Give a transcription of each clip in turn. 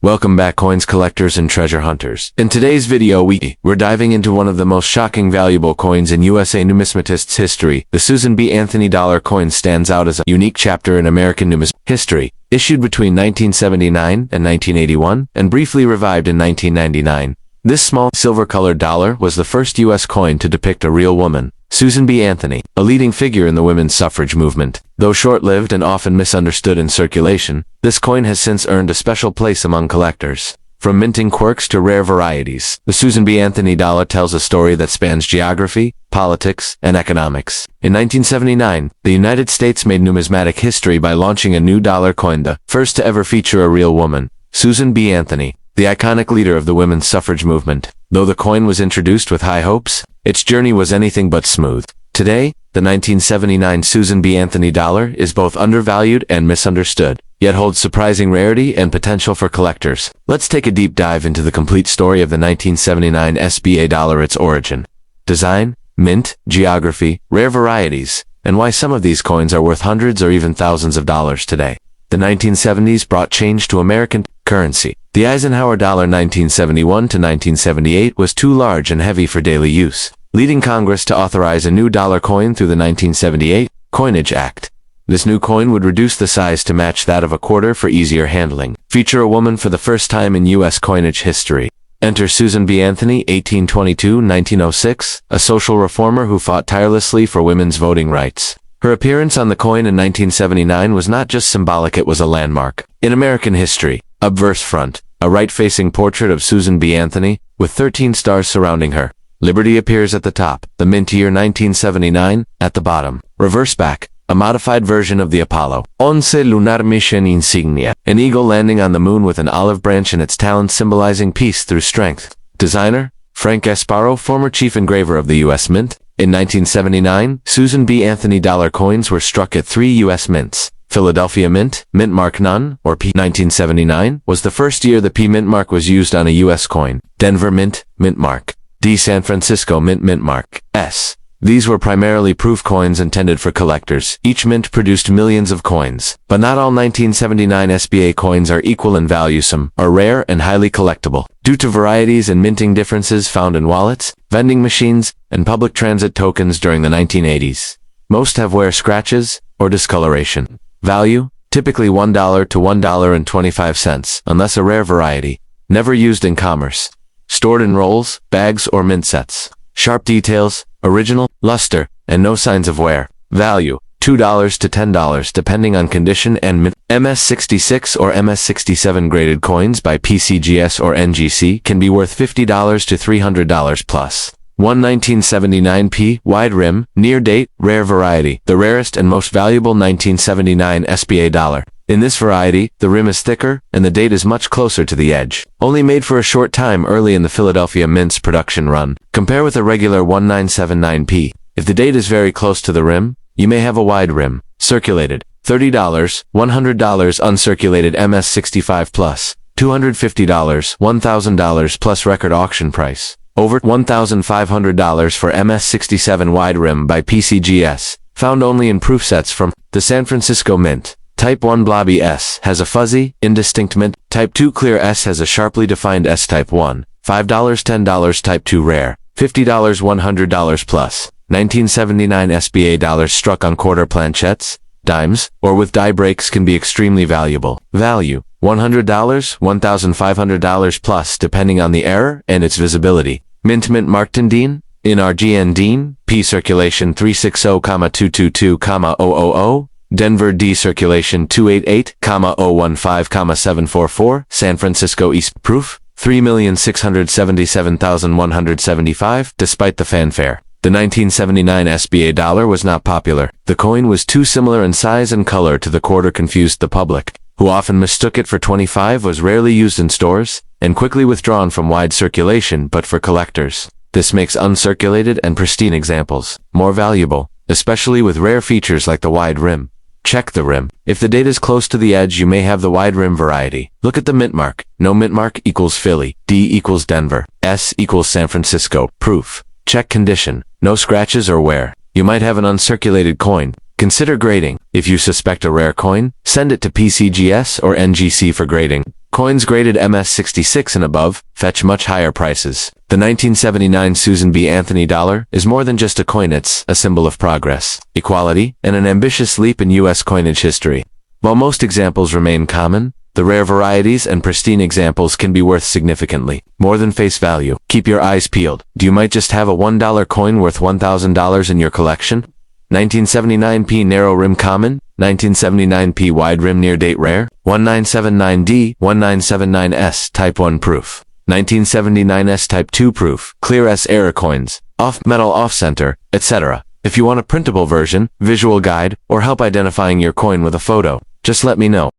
Welcome back, coins collectors and treasure hunters. In today's video we're diving into one of the most shocking valuable coins in USA numismatists' history. The Susan B. Anthony dollar coin stands out as a unique chapter in American numismatic history. Issued between 1979 and 1981 and briefly revived in 1999. This small silver-colored dollar was the first U.S. coin to depict a real woman, Susan B. Anthony, a leading figure in the women's suffrage movement. Though short-lived and often misunderstood in circulation, this coin has since earned a special place among collectors. From minting quirks to rare varieties, the Susan B. Anthony dollar tells a story that spans geography, politics, and economics. In 1979, the United States made numismatic history by launching a new dollar coin, the first to ever feature a real woman, Susan B. Anthony, the iconic leader of the women's suffrage movement. Though the coin was introduced with high hopes, its journey was anything but smooth. Today, the 1979 Susan B. Anthony dollar is both undervalued and misunderstood, yet holds surprising rarity and potential for collectors. Let's take a deep dive into the complete story of the 1979 SBA dollar, its origin, design, mint, geography, rare varieties, and why some of these coins are worth hundreds or even thousands of dollars today. The 1970s brought change to American currency. The Eisenhower dollar 1971 to 1978 was too large and heavy for daily use, leading Congress to authorize a new dollar coin through the 1978 Coinage Act. This new coin would reduce the size to match that of a quarter for easier handling. Feature a woman for the first time in U.S. coinage history. Enter Susan B. Anthony, 1822-1906, a social reformer who fought tirelessly for women's voting rights. Her appearance on the coin in 1979 was not just symbolic, it was a landmark. In American history, obverse front, a right-facing portrait of Susan B. Anthony, with 13 stars surrounding her. Liberty appears at the top, the mint year 1979, at the bottom. Reverse back, a modified version of the Apollo 11 lunar mission insignia, an eagle landing on the moon with an olive branch in its talons symbolizing peace through strength. Designer, Frank Gasparro, former chief engraver of the U.S. Mint. In 1979, Susan B. Anthony dollar coins were struck at 3 U.S. mints. Philadelphia Mint, mint mark none, or P. 1979, was the first year the P mint mark was used on a U.S. coin. Denver Mint, mint mark D. San Francisco Mint, mint mark S. These were primarily proof coins intended for collectors. Each mint produced millions of coins. But not all 1979 SBA coins are equal in value. Some are rare and highly collectible, due to varieties and minting differences found in wallets, vending machines, and public transit tokens during the 1980s. Most have wear scratches or discoloration. Value, typically $1 to $1.25, unless a rare variety. Never used in commerce. Stored in rolls, bags, or mint sets. Sharp details, original, luster, and no signs of wear. Value, $2 to $10 depending on condition and mint. MS66 or MS67 graded coins by PCGS or NGC can be worth $50 to $300 plus. 1979 P. Wide rim, near date, rare variety, the rarest and most valuable 1979 SBA dollar. In this variety, the rim is thicker, and the date is much closer to the edge. Only made for a short time early in the Philadelphia Mint's production run. Compare with a regular 1979P. If the date is very close to the rim, you may have a wide rim. Circulated, $30, $100 uncirculated MS65 plus, $250, $1,000 plus record auction price. Over $1,500 for MS67 wide rim by PCGS, found only in proof sets from the San Francisco Mint. Type 1 Blobby S has a fuzzy, indistinct mint. Type 2 Clear S has a sharply defined S. Type 1, $5, $10. Type 2 Rare, $50, $100 plus. 1979 SBA dollars struck on quarter planchettes, dimes, or with die breaks can be extremely valuable. Value, $100, $1,500 plus depending on the error and its visibility. Mint marked in Dean, in RGN Dean, P circulation 360,222,000, Denver D circulation 288,015,744, San Francisco East proof, 3,677,175, despite the fanfare. The 1979 SBA dollar was not popular. The coin was too similar in size and color to the quarter, confused the public, who often mistook it for 25, was rarely used in stores, and quickly withdrawn from wide circulation. But for collectors, this makes uncirculated and pristine examples more valuable, especially with rare features like the wide rim. Check the rim. If the date is close to the edge, you may have the wide rim variety. Look at the mint mark. No mint mark equals Philly. D equals Denver. S equals San Francisco. Proof. Check condition. No scratches or wear. You might have an uncirculated coin. Consider grading. If you suspect a rare coin, send it to PCGS or NGC for grading. Coins graded MS-66 and above fetch much higher prices. The 1979 Susan B. Anthony dollar is more than just a coin, it's a symbol of progress, equality, and an ambitious leap in U.S. coinage history. While most examples remain common, the rare varieties and pristine examples can be worth significantly more than face value. Keep your eyes peeled. You might just have a $1 coin worth $1,000 in your collection. 1979p narrow rim common, 1979p wide rim near date rare, 1979D, 1979S type 1 proof, 1979S type 2 proof, clear S error coins, off metal off center, etc. If you want a printable version, visual guide, or help identifying your coin with a photo, just let me know.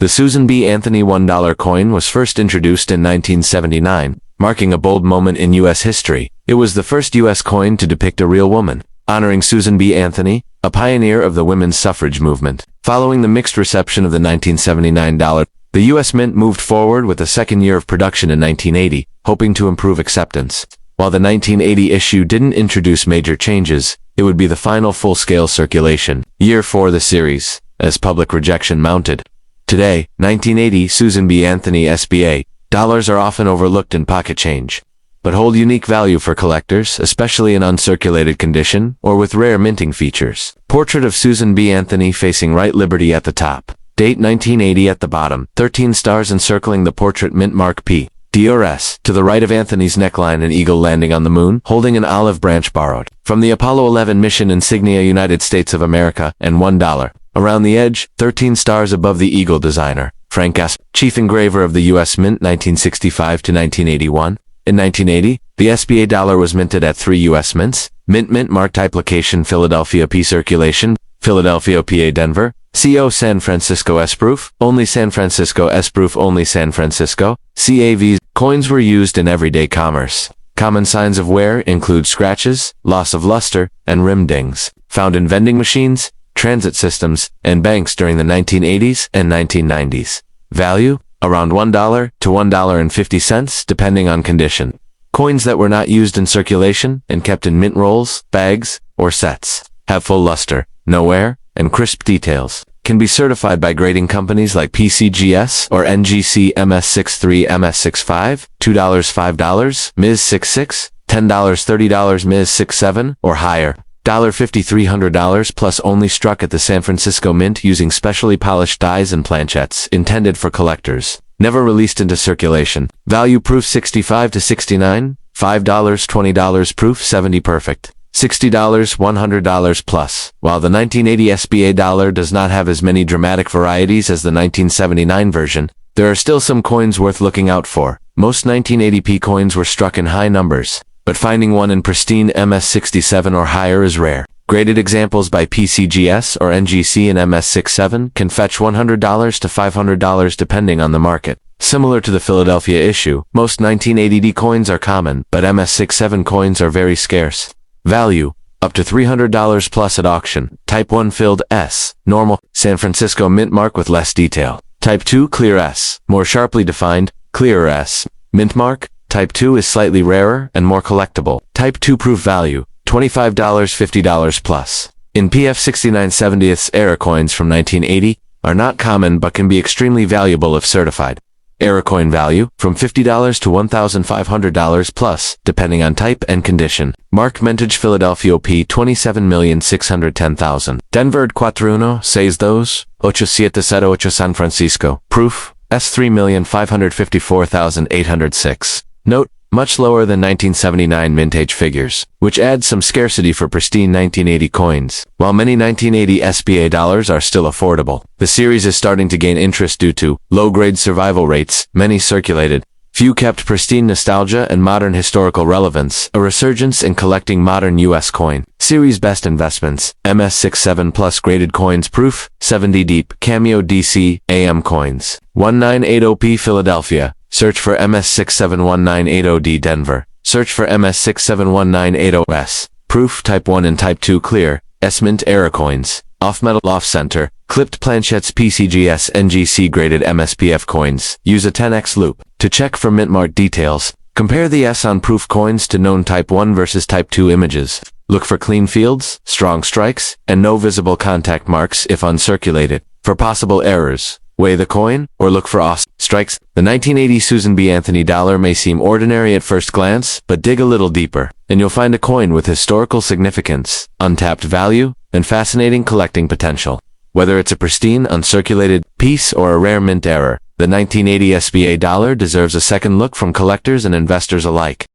The Susan B. Anthony $1 coin was first introduced in 1979, marking a bold moment in U.S. history. It was the first U.S. coin to depict a real woman, honoring Susan B. Anthony, a pioneer of the women's suffrage movement. Following the mixed reception of the 1979 dollar, the U.S. Mint moved forward with a second year of production in 1980, hoping to improve acceptance. While the 1980 issue didn't introduce major changes, it would be the final full-scale circulation year for the series, as public rejection mounted. Today, 1980 Susan B. Anthony SBA dollars are often overlooked in pocket change, but hold unique value for collectors, especially in uncirculated condition or with rare minting features. Portrait of Susan B. Anthony facing right, Liberty at the top. Date 1980 at the bottom. 13 stars encircling the portrait, mint mark P. DRS. To the right of Anthony's neckline, an eagle landing on the moon, holding an olive branch borrowed from the Apollo 11 mission insignia, United States of America, and $1. Around the edge, 13 stars above the eagle, designer Frank Gasparro, chief engraver of the U.S. Mint 1965 to 1981. In 1980, the SBA dollar was minted at 3 U.S. mints. Mint mark type location Philadelphia P circulation, Philadelphia PA Denver, CO San Francisco S proof, only San Francisco S proof, only San Francisco, CAVs. Coins were used in everyday commerce. Common signs of wear include scratches, loss of luster, and rim dings, found in vending machines, transit systems, and banks during the 1980s and 1990s. Value? Around $1 to $1.50 depending on condition. Coins that were not used in circulation and kept in mint rolls, bags, or sets have full luster, no wear, and crisp details. Can be certified by grading companies like PCGS or NGC MS63, MS65, $2 $5, MS66, $10 $30, MS67, or higher. $5,300 plus, only struck at the San Francisco Mint using specially polished dies and planchettes intended for collectors. Never released into circulation. Value proof 65 to 69, $5 $20 proof 70 perfect, $60 $100 plus. While the 1980 SBA dollar does not have as many dramatic varieties as the 1979 version, there are still some coins worth looking out for. Most 1980p coins were struck in high numbers, but finding one in pristine MS67 or higher is rare. Graded examples by PCGS or NGC in MS67 can fetch $100 to $500 depending on the market. Similar to the Philadelphia issue, most 1980D coins are common, but MS67 coins are very scarce. Value: up to $300 plus at auction. Type 1 filled S, normal, San Francisco mint mark with less detail. Type 2 clear S, more sharply defined, clearer S. Mint mark, Type 2 is slightly rarer and more collectible. Type 2 proof. Value: $25 $50 plus. In PF 69/70ths error coins from 1980 are not common but can be extremely valuable if certified. Error coin value from $50 to $1,500 plus, depending on type and condition. Mark mintage Philadelphia P 27,610,000. Denver 41,628,8 San Francisco. Proof S 3,554,806. Note: much lower than 1979 mintage figures, which adds some scarcity for pristine 1980 coins. While many 1980 SBA dollars are still affordable, the series is starting to gain interest due to low-grade survival rates, many circulated, few kept, pristine nostalgia and modern historical relevance, a resurgence in collecting modern U.S. coin. Series best investments: MS67 plus graded coins. Proof 70 deep, Cameo DC, AM coins. 1980p Philadelphia. Search for MS671980D Denver. Search for MS671980S. Proof Type 1 and Type 2 clear, S-Mint error coins. Off-metal off-center, clipped planchettes PCGS NGC graded MSPF coins. Use a 10x loop to check for mint mark details. Compare the S on proof coins to known Type 1 versus Type 2 images. Look for clean fields, strong strikes, and no visible contact marks if uncirculated. For possible errors, Weigh the coin, or look for strikes. The 1980 Susan B. Anthony dollar may seem ordinary at first glance, but dig a little deeper, and you'll find a coin with historical significance, untapped value, and fascinating collecting potential. Whether it's a pristine, uncirculated piece or a rare mint error, the 1980 SBA dollar deserves a second look from collectors and investors alike.